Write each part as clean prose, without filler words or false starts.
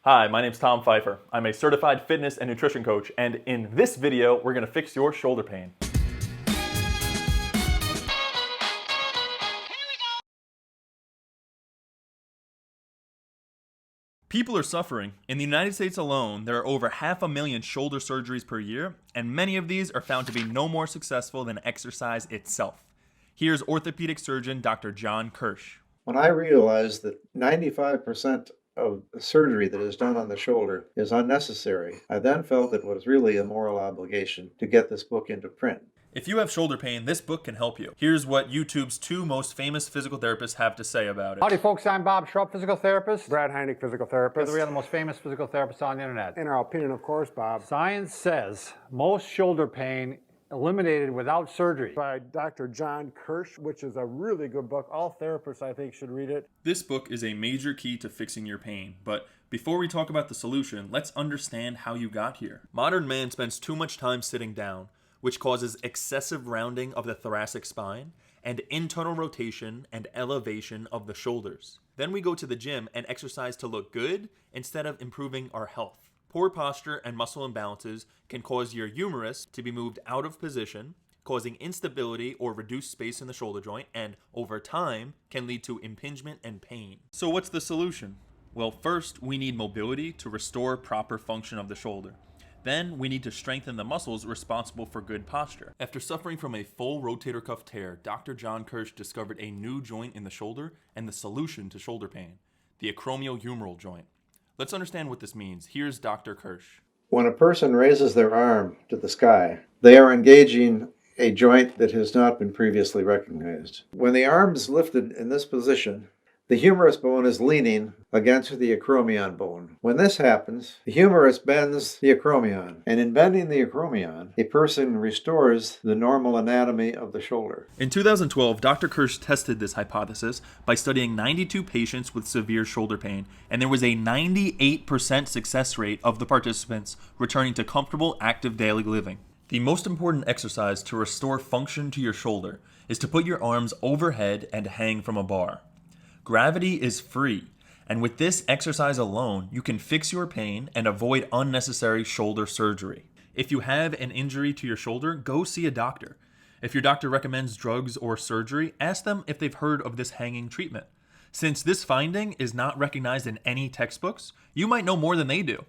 Hi, my name's Tom Pfeiffer. I'm a certified fitness and nutrition coach, and in this video, we're gonna fix your shoulder pain. People are suffering. In the United States alone, there are over 500,000 shoulder surgeries per year, and many of these are found to be no more successful than exercise itself. Here's orthopedic surgeon Dr. John Kirsch. When I realized that 95% of the surgery that is done on the shoulder is unnecessary, I then felt it was really a moral obligation to get this book into print. If you have shoulder pain, this book can help you. Here's what YouTube's two most famous physical therapists have to say about it. Howdy folks, I'm Bob Schrupp, physical therapist. Brad Heineck, physical therapist. We are the most famous physical therapists on the internet. In our opinion, of course, Bob. Science says most shoulder pain eliminated without surgery. By Dr. John Kirsch, which is a really good book. All therapists, I think, should read it. This book is a major key to fixing your pain, but before we talk about the solution, let's understand how you got here. Modern man spends too much time sitting down, which causes excessive rounding of the thoracic spine and internal rotation and elevation of the shoulders. Then we go to the gym and exercise to look good instead of improving our health. Poor posture and muscle imbalances can cause your humerus to be moved out of position, causing instability or reduced space in the shoulder joint, and over time can lead to impingement and pain. So what's the solution? Well, first we need mobility to restore proper function of the shoulder. Then we need to strengthen the muscles responsible for good posture. After suffering from a full rotator cuff tear, Dr. John Kirsch discovered a new joint in the shoulder and the solution to shoulder pain, the acromiohumeral joint. Let's understand what this means. Here's Dr. Kirsch. When a person raises their arm to the sky, they are engaging a joint that has not been previously recognized. When the arm is lifted in this position, the humerus bone is leaning against the acromion bone. When this happens, the humerus bends the acromion, and in bending the acromion, a person restores the normal anatomy of the shoulder. In 2012, Dr. Kirsch tested this hypothesis by studying 92 patients with severe shoulder pain, and there was a 98% success rate of the participants returning to comfortable, active daily living. The most important exercise to restore function to your shoulder is to put your arms overhead and hang from a bar. Gravity is free, and with this exercise alone, you can fix your pain and avoid unnecessary shoulder surgery. If you have an injury to your shoulder, go see a doctor. If your doctor recommends drugs or surgery, ask them if they've heard of this hanging treatment. Since this finding is not recognized in any textbooks, you might know more than they do.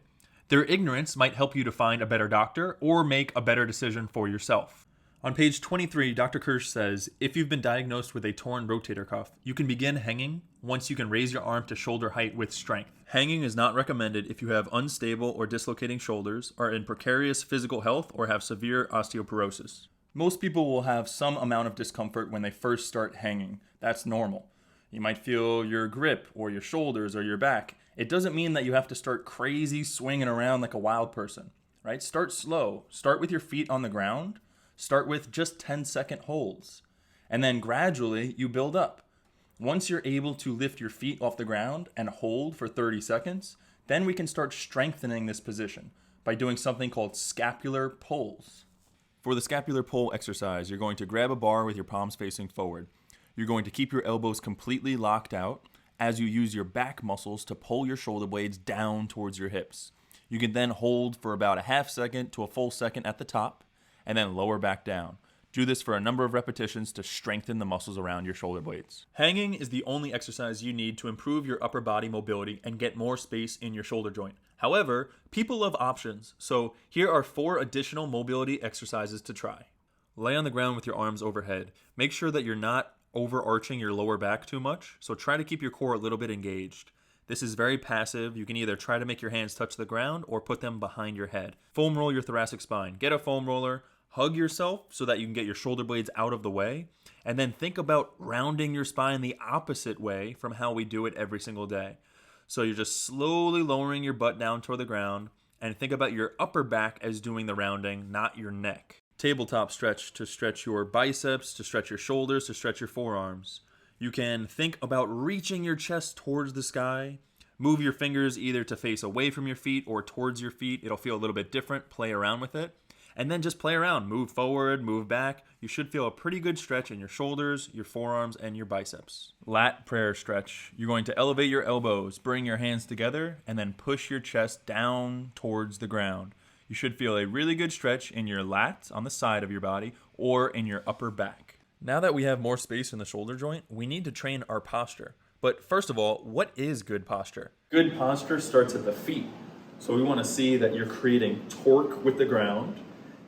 Their ignorance might help you to find a better doctor or make a better decision for yourself. On page 23, Dr. Kirsch says, if you've been diagnosed with a torn rotator cuff, you can begin hanging once you can raise your arm to shoulder height with strength. Hanging is not recommended if you have unstable or dislocating shoulders, are in precarious physical health, or have severe osteoporosis. Most people will have some amount of discomfort when they first start hanging. That's normal. You might feel your grip or your shoulders or your back. It doesn't mean that you have to start crazy swinging around like a wild person, right? Start slow. Start with your feet on the ground. Start with just 10-second holds, and then gradually you build up. Once you're able to lift your feet off the ground and hold for 30 seconds, then we can start strengthening this position by doing something called scapular pulls. For the scapular pull exercise, you're going to grab a bar with your palms facing forward. You're going to keep your elbows completely locked out as you use your back muscles to pull your shoulder blades down towards your hips. You can then hold for about a half second to a full second at the top, and then lower back down. Do this for a number of repetitions to strengthen the muscles around your shoulder blades. Hanging is the only exercise you need to improve your upper body mobility and get more space in your shoulder joint. However, people love options, so here are 4 additional mobility exercises to try. Lay on the ground with your arms overhead. Make sure that you're not overarching your lower back too much, so try to keep your core a little bit engaged. This is very passive. You can either try to make your hands touch the ground or put them behind your head. Foam roll your thoracic spine. Get a foam roller. Hug yourself so that you can get your shoulder blades out of the way, and then think about rounding your spine the opposite way from how we do it every single day. So you're just slowly lowering your butt down toward the ground, and think about your upper back as doing the rounding, not your neck. Tabletop stretch to stretch your biceps, to stretch your shoulders, to stretch your forearms. You can think about reaching your chest towards the sky. Move your fingers either to face away from your feet or towards your feet. It'll feel a little bit different. Play around with it. And then just play around, move forward, move back. You should feel a pretty good stretch in your shoulders, your forearms, and your biceps. Lat prayer stretch. You're going to elevate your elbows, bring your hands together, and then push your chest down towards the ground. You should feel a really good stretch in your lats on the side of your body or in your upper back. Now that we have more space in the shoulder joint, we need to train our posture. But first of all, what is good posture? Good posture starts at the feet. So we want to see that you're creating torque with the ground.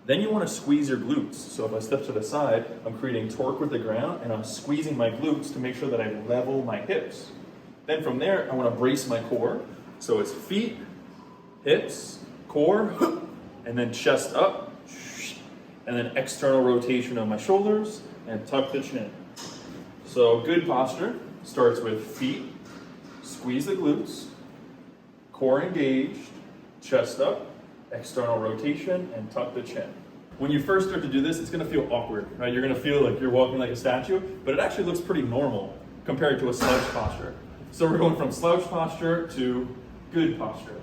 Then you want to squeeze your glutes. So if I step to the side, I'm creating torque with the ground and I'm squeezing my glutes to make sure that I level my hips. Then from there, I want to brace my core. So it's feet, hips, core, and then chest up, and then external rotation of my shoulders and tuck the chin. So good posture starts with feet, squeeze the glutes, core engaged, chest up, external rotation, and tuck the chin. When you first start to do this, it's going to feel awkward, right? You're going to feel like you're walking like a statue, but it actually looks pretty normal compared to a slouch posture. So we're going from slouch posture to good posture.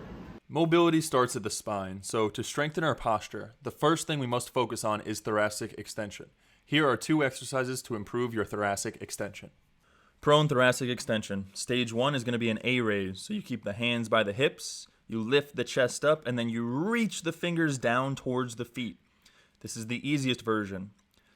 Mobility starts at the spine, so to strengthen our posture, the first thing we must focus on is thoracic extension. Here are 2 exercises to improve your thoracic extension. Prone thoracic extension. Stage 1 is going to be an A raise, so you keep the hands by the hips, you lift the chest up, and then you reach the fingers down towards the feet. This is the easiest version.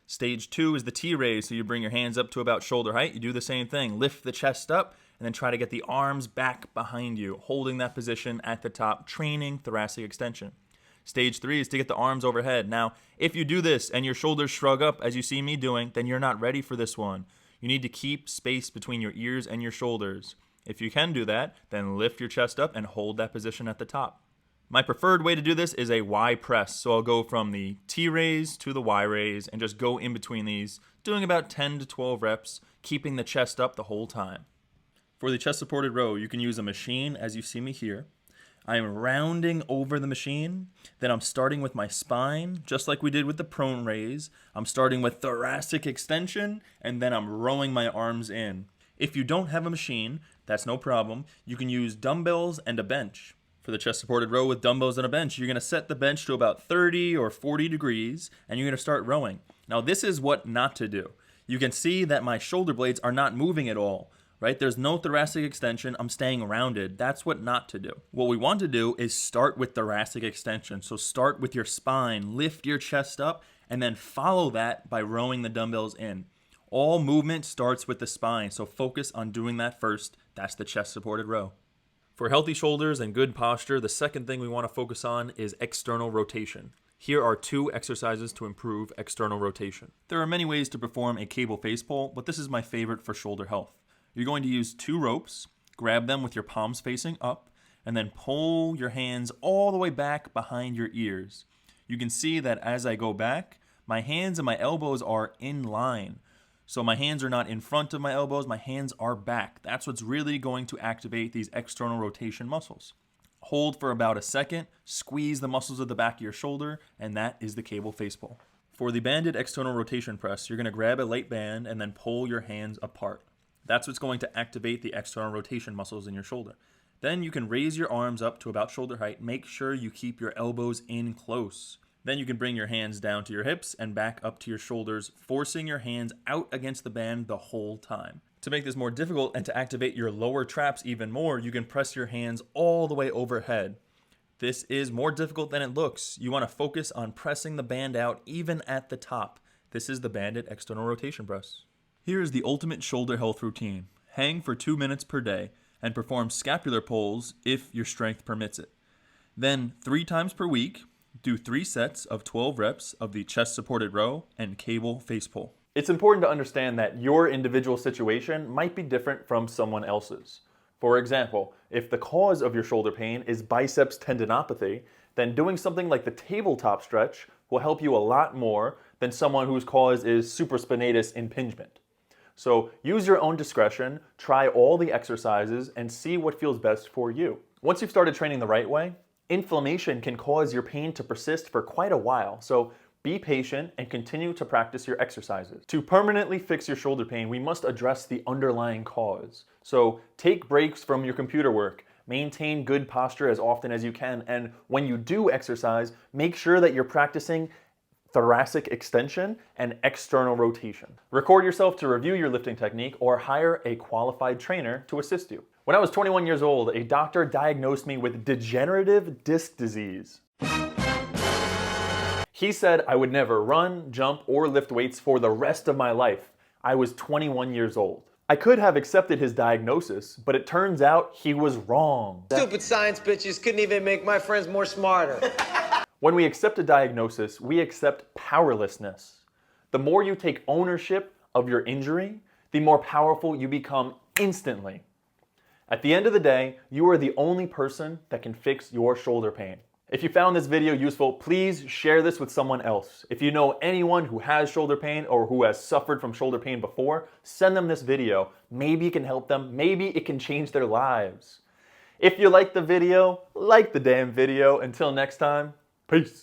Stage 2 is the T raise, so you bring your hands up to about shoulder height. You do the same thing. Lift the chest up, and then try to get the arms back behind you, holding that position at the top, training thoracic extension. Stage 3 is to get the arms overhead. Now, if you do this and your shoulders shrug up, as you see me doing, then you're not ready for this one. You need to keep space between your ears and your shoulders. If you can do that, then lift your chest up and hold that position at the top. My preferred way to do this is a Y press. So I'll go from the T raise to the Y raise and just go in between these, doing about 10 to 12 reps, keeping the chest up the whole time. For the chest supported row, you can use a machine as you see me here. I am rounding over the machine, then I'm starting with my spine, just like we did with the prone raise. I'm starting with thoracic extension, and then I'm rowing my arms in. If you don't have a machine, that's no problem. You can use dumbbells and a bench. For the chest supported row with dumbbells and a bench, you're going to set the bench to about 30 or 40 degrees, and you're going to start rowing. Now this is what not to do. You can see that my shoulder blades are not moving at all. Right? There's no thoracic extension. I'm staying rounded. That's what not to do. What we want to do is start with thoracic extension. So start with your spine, lift your chest up, and then follow that by rowing the dumbbells in. All movement starts with the spine, so focus on doing that first. That's the chest supported row. For healthy shoulders and good posture, the second thing we want to focus on is external rotation. Here are 2 exercises to improve external rotation. There are many ways to perform a cable face pull, but this is my favorite for shoulder health. You're going to use 2 ropes, grab them with your palms facing up, and then pull your hands all the way back behind your ears. You can see that as I go back, my hands and my elbows are in line. So my hands are not in front of my elbows, my hands are back. That's what's really going to activate these external rotation muscles. Hold for about a second, squeeze the muscles of the back of your shoulder, and that is the cable face pull. For the banded external rotation press, you're going to grab a light band and then pull your hands apart. That's what's going to activate the external rotation muscles in your shoulder. Then you can raise your arms up to about shoulder height. Make sure you keep your elbows in close. Then you can bring your hands down to your hips and back up to your shoulders, forcing your hands out against the band the whole time. To make this more difficult and to activate your lower traps even more, you can press your hands all the way overhead. This is more difficult than it looks. You want to focus on pressing the band out even at the top. This is the banded external rotation press. Here is the ultimate shoulder health routine. Hang for 2 minutes per day and perform scapular pulls if your strength permits it. Then 3 times per week, do 3 sets of 12 reps of the chest supported row and cable face pull. It's important to understand that your individual situation might be different from someone else's. For example, if the cause of your shoulder pain is biceps tendinopathy, then doing something like the tabletop stretch will help you a lot more than someone whose cause is supraspinatus impingement. So use your own discretion, try all the exercises, and see what feels best for you. Once you've started training the right way, inflammation can cause your pain to persist for quite a while, so be patient and continue to practice your exercises. To permanently fix your shoulder pain, we must address the underlying cause. So take breaks from your computer work, Maintain good posture as often as you can, and when you do exercise, make sure that you're practicing thoracic extension and external rotation. Record yourself to review your lifting technique or hire a qualified trainer to assist you. When I was 21 years old, a doctor diagnosed me with degenerative disc disease. He said I would never run, jump, or lift weights for the rest of my life. I was 21 years old. I could have accepted his diagnosis, but it turns out he was wrong. Stupid science bitches couldn't even make my friends more smarter. When we accept a diagnosis, we accept powerlessness. The more you take ownership of your injury, the more powerful you become instantly. At the end of the day, you are the only person that can fix your shoulder pain. If you found this video useful, please share this with someone else. If you know anyone who has shoulder pain or who has suffered from shoulder pain before, send them this video. Maybe it can help them. Maybe it can change their lives. If you liked the video, like the damn video. Until next time, peace.